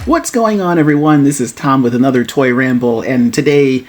What's going on, everyone? This is Tom with another Toy Ramble, and today,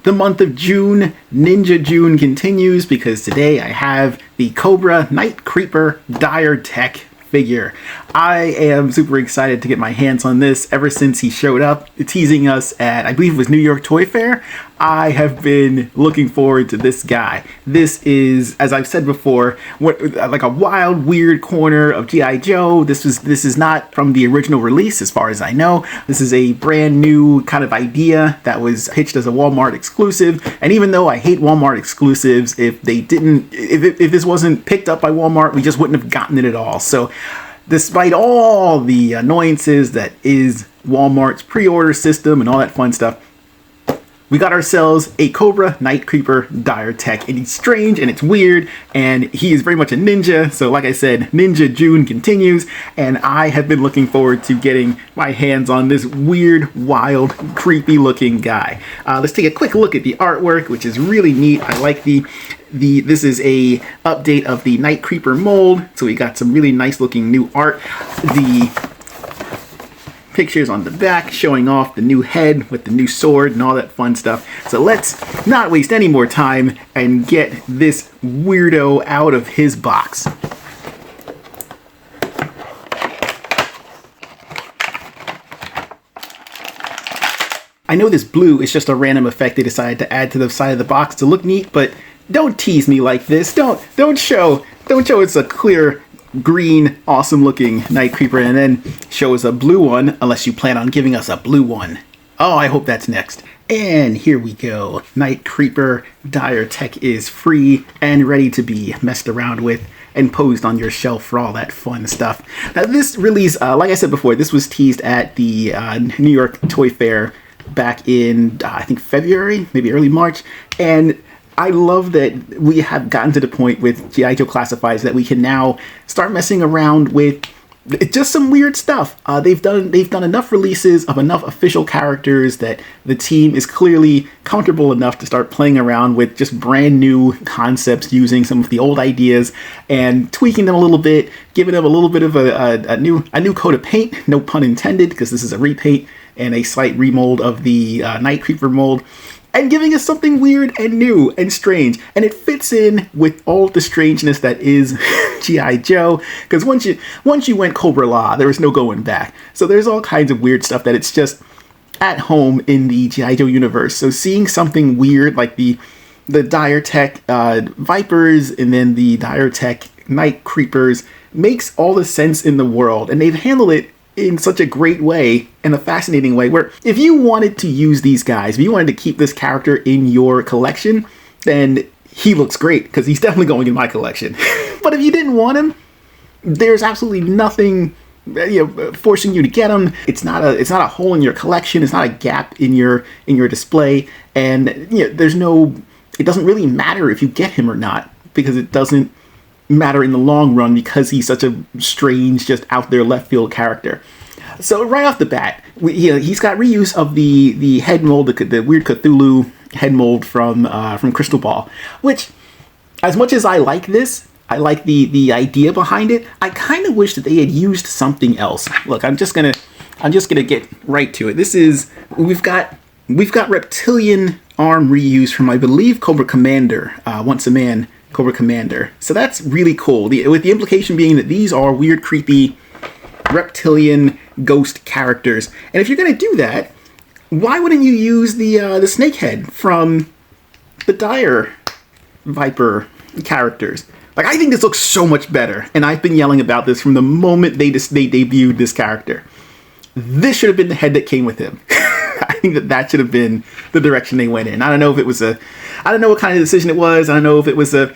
the month of June, Ninja June continues because today I have the Cobra Night-Creeper D.I.R.E Tech figure. I am super excited to get my hands on this ever since he showed up teasing us at, I believe it was NY ToyFair. I have been looking forward to this guy. This is, as I've said before, like a wild, weird corner of G.I.Joe. This is not from the original release, as far as I know. This is a brand new kind of idea that was pitched as a Walmart exclusive. And even though I hate Walmart exclusives, if this wasn't picked up by Walmart, we just wouldn't have gotten it at all. So, despite all the annoyances that is Walmart's pre-order system and all that fun stuff, we got ourselves a Cobra Night-Creeper D.I.R.E Tech, and he's strange and it's weird, and he is very much a ninja. So like I said, Ninja June continues, and I have been looking forward to getting my hands on this weird, wild, creepy looking guy. Let's take a quick look at the artwork, which is really neat. I like this is a update of the Night-Creeper mold, so we got some really nice looking new art. The pictures on the back showing off the new head with the new sword and all that fun stuff. So let's not waste any more time and get this weirdo out of his box. I know this blue is just a random effect they decided to add to the side of the box to look neat, but don't tease me like this. Don't show it's a clear green, awesome looking Night-Creeper and then show us a blue one, unless you plan on giving us a blue one. Oh, I hope that's next. And here we go. Night-Creeper D.I.R.E Tech is free and ready to be messed around with and posed on your shelf for all that fun stuff. Now this release, like I said before, this was teased at the NY ToyFair back in, I think February, maybe early March, and I love that we have gotten to the point with G.I.Joe Classifieds that we can now start messing around with just some weird stuff. They've done enough releases of enough official characters that the team is clearly comfortable enough to start playing around with just brand new concepts using some of the old ideas and tweaking them a little bit, giving them a little bit of a new coat of paint, no pun intended, because this is a repaint and a slight remold of the Night-Creeper mold, and giving us something weird and new and strange. And it fits in with all the strangeness that is G.I. Joe, because once you went Cobra Law, there was no going back. So there's all kinds of weird stuff that it's just at home in the G.I. Joe universe. So seeing something weird like the D.I.R.E Tech Vipers and then the D.I.R.E Tech Night-Creepers makes all the sense in the world. And they've handled it in such a great way and a fascinating way where if you wanted to use these guys, if you wanted to keep this character in your collection, then he looks great because he's definitely going in my collection. But if you didn't want him, there's absolutely nothing forcing you to get him. It's not a hole in your collection. It's not a gap in your display. And it doesn't really matter if you get him or not, because it doesn't matter in the long run because he's such a strange, just out there left field character. So right off the bat, he's got reuse of the head mold, the weird Cthulhu head mold from Crystal Ball, which, as much as I like this, I like the idea behind it, I kind of wish that they had used something else. Look, I'm just gonna get right to it. We've got reptilian arm reuse from, I believe, Cobra Commander, Once a Man Cobra Commander. So that's really cool, with the implication being that these are weird, creepy, reptilian ghost characters. And if you're going to do that, why wouldn't you use the snake head from the D.I.R.E Viper characters? Like, I think this looks so much better, and I've been yelling about this from the moment they debuted this character. This should have been the head that came with him. I think that should have been the direction they went in. I don't know if it was I don't know what kind of decision it was. I don't know if it was a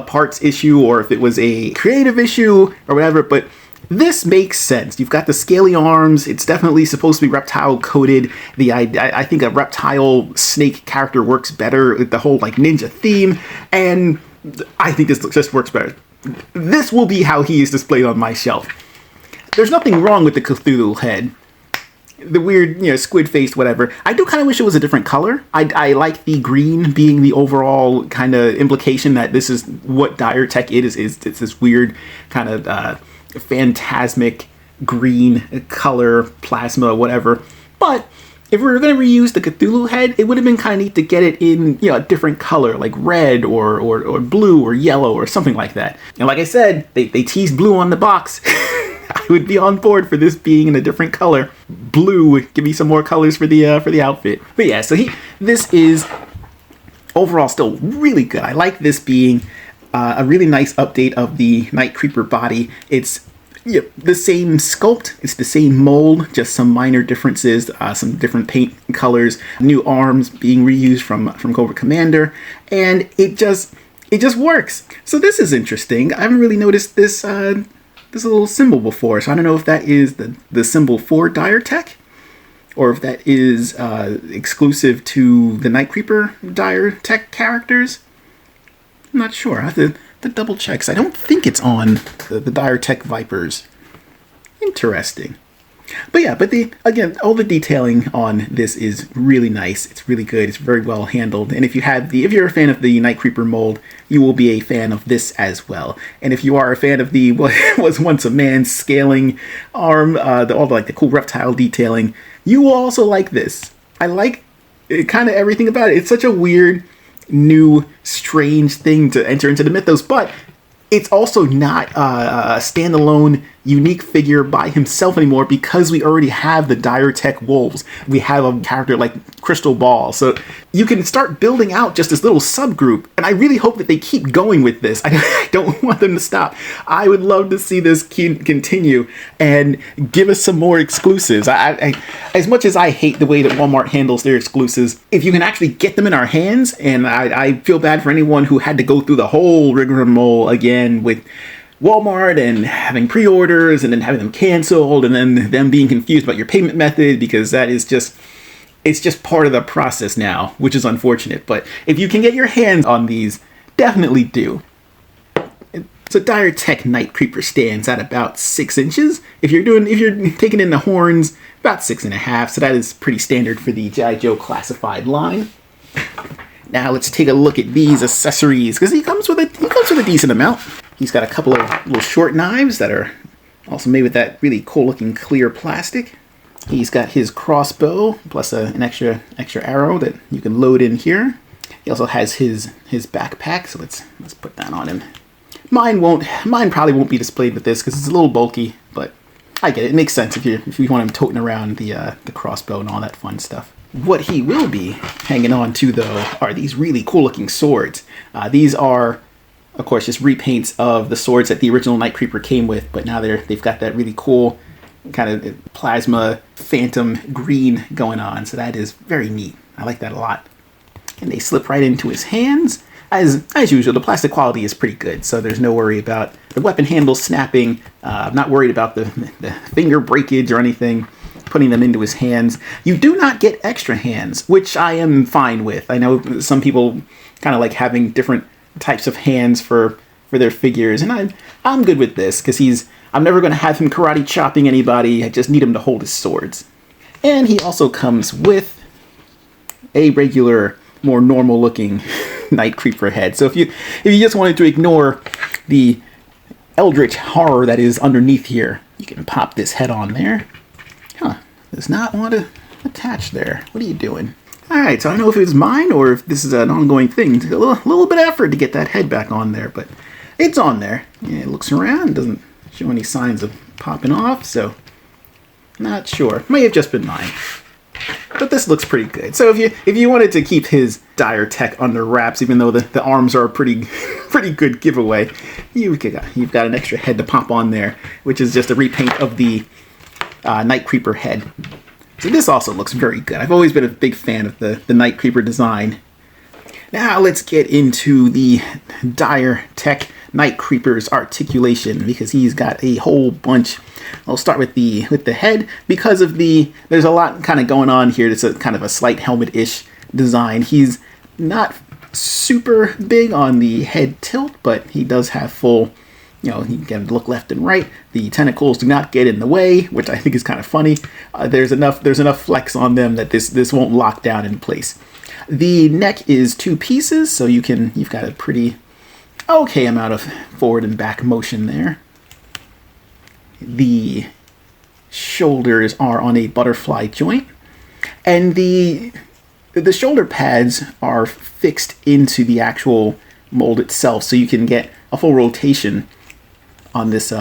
parts issue or if it was a creative issue or whatever, but this makes sense. You've got the scaly arms. It's definitely supposed to be reptile coated. I think a reptile snake character works better with the whole like ninja theme, and I think this just works better. This will be how he is displayed on my shelf. There's nothing wrong with the Cthulhu head. The weird, squid-faced whatever. I do kind of wish it was a different color. I like the green being the overall kind of implication that this is what D.I.R.E Tech is. It's this weird kind of phantasmic green color, plasma, whatever. But if we were going to reuse the Cthulhu head, it would have been kind of neat to get it in, you know, a different color, like red or blue or yellow or something like that. And like I said, they teased blue on the box. I would be on board for this being in a different color. Blue, give me some more colors for the outfit. But yeah, so this is overall still really good. I like this being a really nice update of the Night Creeper body. It's the same sculpt, it's the same mold, just some minor differences, some different paint colors, new arms being reused from Cobra Commander, and it just works. So this is interesting. I haven't really noticed this this little symbol before, so I don't know if that is the symbol for D.I.R.E Tech, or if that is exclusive to the Night Creeper D.I.R.E Tech characters. I'm not sure. I have to double check, 'cause I don't think it's on the D.I.R.E Tech Vipers. Interesting. But yeah, again, all the detailing on this is really nice. It's really good. It's very well handled. And if you're a fan of the Night Creeper mold, you will be a fan of this as well. And if you are a fan of the what was once a man scaling arm, all the cool reptile detailing, you will also like this. I like kind of everything about it. It's such a weird, new, strange thing to enter into the mythos, but it's also not a standalone, unique figure by himself anymore, because we already have the D.I.R.E Tech Wolves. We have a character like Crystal Ball, so you can start building out just this little subgroup, and I really hope that they keep going with this. I don't want them to stop. I would love to see this continue and give us some more exclusives. I as much as I hate the way that Walmart handles their exclusives, if you can actually get them in our hands, and I feel bad for anyone who had to go through the whole rigmarole again with Walmart and having pre-orders and then having them canceled and then them being confused about your payment method, because that is just, it's just part of the process now, which is unfortunate. But if you can get your hands on these, definitely do. So D.I.R.E Tech Night-Creeper stands at about 6 inches. If you're taking in the horns, about 6.5. So that is pretty standard for the G.I.Joe classified line. Now let's take a look at these accessories, because he comes with a decent amount. He's got a couple of little short knives that are also made with that really cool looking clear plastic. He's got his crossbow plus an extra arrow that you can load in here. He also has his backpack, so let's put that on him. Mine probably won't be displayed with this because it's a little bulky, but I get it. It makes sense if you want him toting around the crossbow and all that fun stuff. What he will be hanging on to, though, are these really cool looking swords. These are, of course, just repaints of the swords that the original Night Creeper came with, but now they've got that really cool kind of plasma phantom green going on, so that is very neat. I like that a lot. And they slip right into his hands. As usual, the plastic quality is pretty good, so there's no worry about the weapon handle snapping. I'm not worried about the finger breakage or anything. Putting them into his hands. You do not get extra hands, which I am fine with. I know some people kind of like having different types of hands for their figures, and I'm good with this, because I'm never going to have him karate chopping anybody. I just need him to hold his swords. And he also comes with a regular, more normal looking Night Creeper head. So if you just wanted to ignore the eldritch horror that is underneath here, you can pop this head on there. Does not want to attach there. What are you doing? Alright, so I don't know if it was mine or if this is an ongoing thing. It's a little bit of effort to get that head back on there, but it's on there. Yeah, it looks around, doesn't show any signs of popping off, so not sure. May have just been mine. But this looks pretty good. So if you wanted to keep his D.I.R.E Tech under wraps, even though the arms are a pretty good giveaway, you've got an extra head to pop on there, which is just a repaint of the Night Creeper head. So this also looks very good. I've always been a big fan of the Night Creeper design. Now let's get into the D.I.R.E Tech Night-Creeper's articulation, because he's got a whole bunch. I'll start with the head, because of there's a lot kind of going on here. It's a kind of a slight helmet-ish design. He's not super big on the head tilt, but he does have full, he can look left and right. The tentacles do not get in the way, which I think is kind of funny. There's enough flex on them that this won't lock down in place. The neck is 2 pieces, so you've got a pretty okay amount of forward and back motion there. The shoulders are on a butterfly joint, and the shoulder pads are fixed into the actual mold itself, so you can get a full rotation on this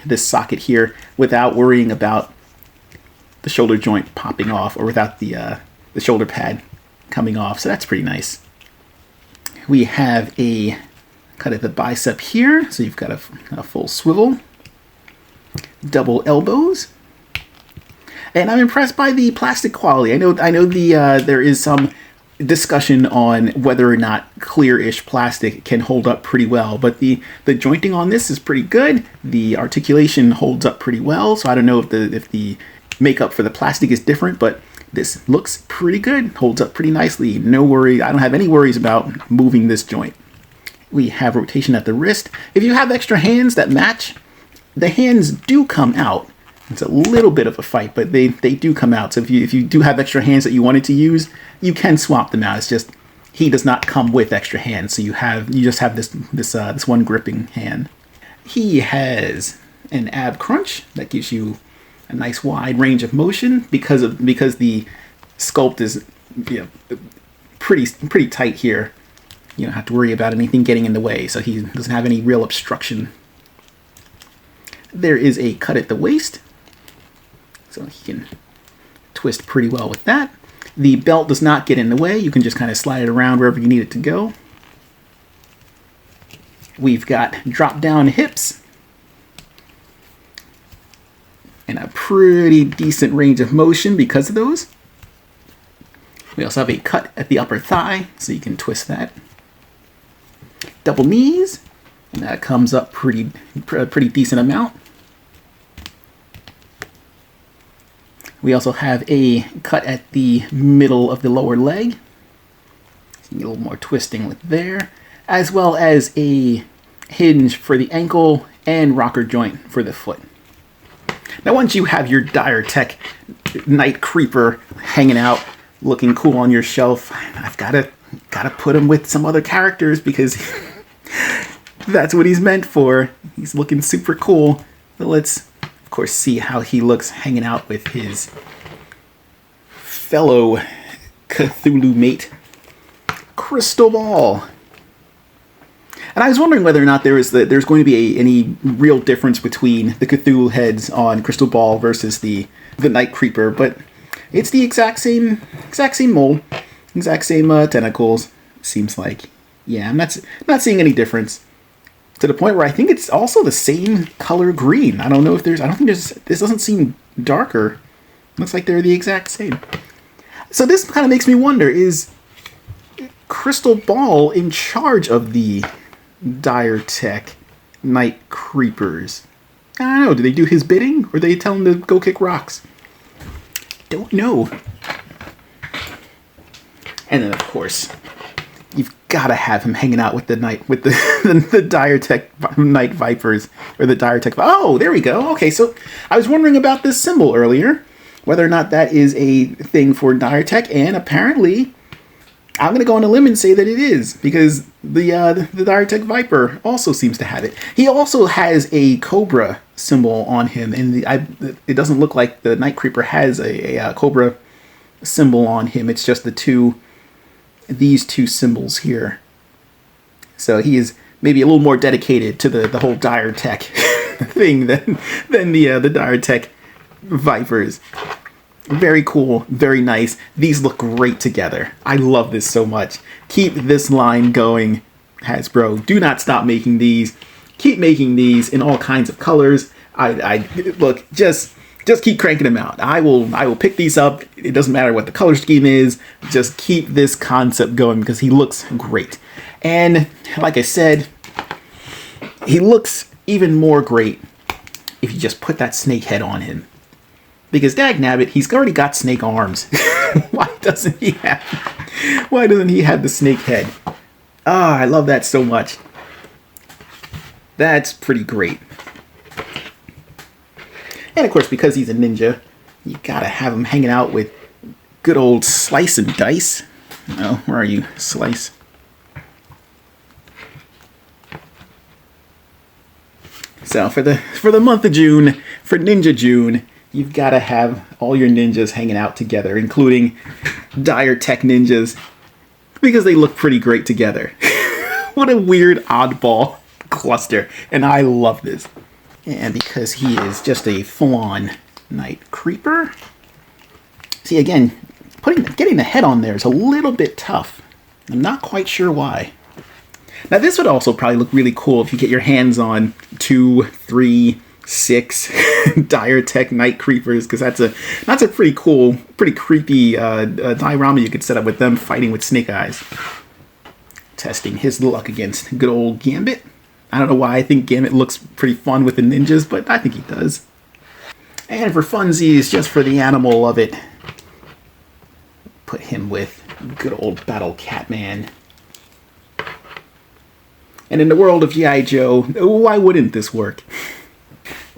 this socket here without worrying about the shoulder joint popping off, or without the shoulder pad coming off. So that's pretty nice. We have a cut at the bicep here, so you've got a full swivel, double elbows, and I'm impressed by the plastic quality. I know there is some discussion on whether or not clear-ish plastic can hold up pretty well, but the jointing on this is pretty good. The articulation holds up pretty well, so I don't know if the makeup for the plastic is different, but this looks pretty good, holds up pretty nicely. No worry, I don't have any worries about moving this joint. We have rotation at the wrist. If you have extra hands that match, the hands do come out. It's a little bit of a fight, but they do come out. So if you do have extra hands that you wanted to use, you can swap them out. It's just he does not come with extra hands, so you just have this one gripping hand. He has an ab crunch that gives you a nice wide range of motion because the sculpt is pretty tight here. You don't have to worry about anything getting in the way, so he doesn't have any real obstruction. There is a cut at the waist, so he can twist pretty well with that. The belt does not get in the way. You can just kind of slide it around wherever you need it to go. We've got drop down hips and a pretty decent range of motion because of those. We also have a cut at the upper thigh, so you can twist that. Double knees, and that comes up pretty decent amount. We also have a cut at the middle of the lower leg. So you get a little more twisting with there, as well as a hinge for the ankle and rocker joint for the foot. Now, once you have your D.I.R.E Tech Night-Creeper hanging out, looking cool on your shelf, I've gotta put him with some other characters because that's what he's meant for. He's looking super cool. So let's, of course, see how he looks hanging out with his fellow Cthulhu mate, Crystal Ball. And I was wondering whether or not there's going to be any real difference between the Cthulhu heads on Crystal Ball versus the Night-Creeper, but it's the exact same mold, exact same tentacles. Seems like, yeah, I'm not seeing any difference. To the point where I think it's also the same color green. I don't think this doesn't seem darker. Looks like they're the exact same. So this kind of makes me wonder, is Crystal Ball in charge of the D.I.R.E Tech Night-Creepers? I don't know, do they do his bidding, or do they tell him to go kick rocks? Don't know. And then, of course, you've got to have him hanging out with the D.I.R.E Tech Night Vipers, or the D.I.R.E Tech. Oh, there we go. Okay, so I was wondering about this symbol earlier, whether or not that is a thing for D.I.R.E Tech, and apparently, I'm going to go on a limb and say that it is, because the D.I.R.E Tech Viper also seems to have it. He also has a Cobra symbol on him, and it doesn't look like the Night-Creeper has a Cobra symbol on him. It's just these two symbols here. So he is maybe a little more dedicated to the whole D.I.R.E Tech thing than the D.I.R.E Tech Vipers. Very cool, very nice. These look great together. I love this so much. Keep this line going, Hasbro. Do not stop making these. Keep making these in all kinds of colors. I look, just keep cranking them out. I will pick these up. It doesn't matter what the color scheme is. Just keep this concept going because he looks great. And like I said, he looks even more great if you just put that snake head on him. Because dagnabbit, he's already got snake arms. Why doesn't he have the snake head? Ah, I love that so much. That's pretty great. And of course, because he's a ninja, you gotta have him hanging out with good old Slice and Dice. Oh, where are you, Slice? So for the month of June, for Ninja June, you've got to have all your ninjas hanging out together, including D.I.R.E Tech ninjas, because they look pretty great together. What a weird oddball cluster, and I love this. And because he is just a full-on Night-Creeper, see, again, getting the head on there is a little bit tough. I'm not quite sure why. Now, this would also probably look really cool if you get your hands on 2, 3, 6 D.I.R.E Tech Night-Creepers, because that's a pretty cool, pretty creepy diorama you could set up with them fighting with snake eyes. Testing his luck against good old Gambit. I don't know why I think Gambit looks pretty fun with the ninjas, but I think he does. And for funsies, just for the animal of it, put him with good old Battle Catman. And in the world of G.I. Joe, why wouldn't this work?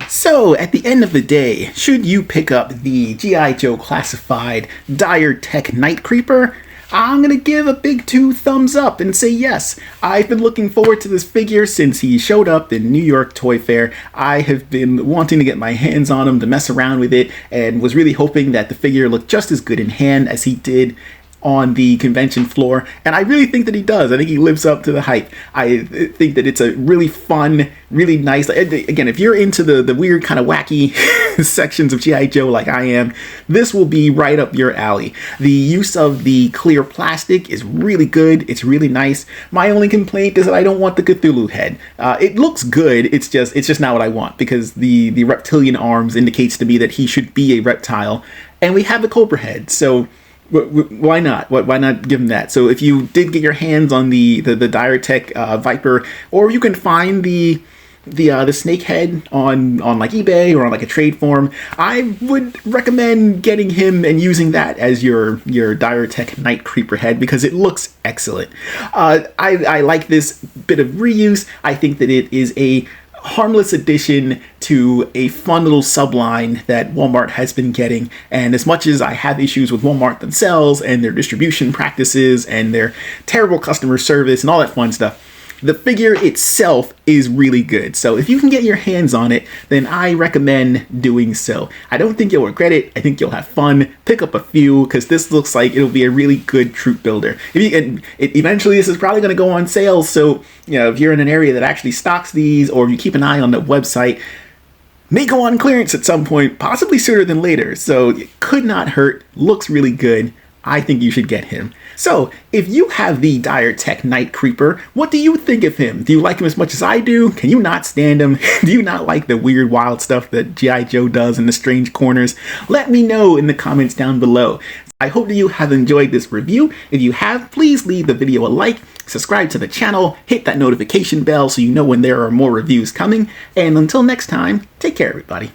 So, at the end of the day, should you pick up the G.I. Joe classified D.I.R.E Tech Night-Creeper, I'm going to give a big 2 thumbs up and say yes. I've been looking forward to this figure since he showed up in New York Toy Fair. I have been wanting to get my hands on him to mess around with it, and was really hoping that the figure looked just as good in hand as he did on the convention floor, and I really think that he does. I think he lives up to the hype. I think that it's a really fun, really nice, again, if you're into the weird kind of wacky sections of G.I. Joe like I am, this will be right up your alley. The use of the clear plastic is really good. It's really nice. My only complaint is that I don't want the Cthulhu head. It looks good, it's just not what I want, because the reptilian arms indicates to me that he should be a reptile, and we have the Cobra head, so why not? Why not give him that? So if you did get your hands on the D.I.R.E Tech Viper, or you can find the snake head on like eBay or on like a trade form, I would recommend getting him and using that as your D.I.R.E Tech Night-Creeper head, because it looks excellent. I like this bit of reuse. I think that it is a harmless addition to a fun little subline that Walmart has been getting, and as much as I have issues with Walmart themselves and their distribution practices and their terrible customer service and all that fun stuff, the figure itself is really good. So if you can get your hands on it, then I recommend doing so. I don't think you'll regret it. I think you'll have fun. Pick up a few, because this looks like it'll be a really good troop builder. Eventually this is probably going to go on sale, so if you're in an area that actually stocks these, or if you keep an eye on the website, may go on clearance at some point, possibly sooner than later. So it could not hurt. Looks really good. I think you should get him. So, if you have the D.I.R.E Tech Night-Creeper, what do you think of him? Do you like him as much as I do? Can you not stand him? Do you not like the weird, wild stuff that G.I. Joe does in the strange corners? Let me know in the comments down below. I hope that you have enjoyed this review. If you have, please leave the video a like, subscribe to the channel, hit that notification bell so you know when there are more reviews coming, and until next time, take care everybody.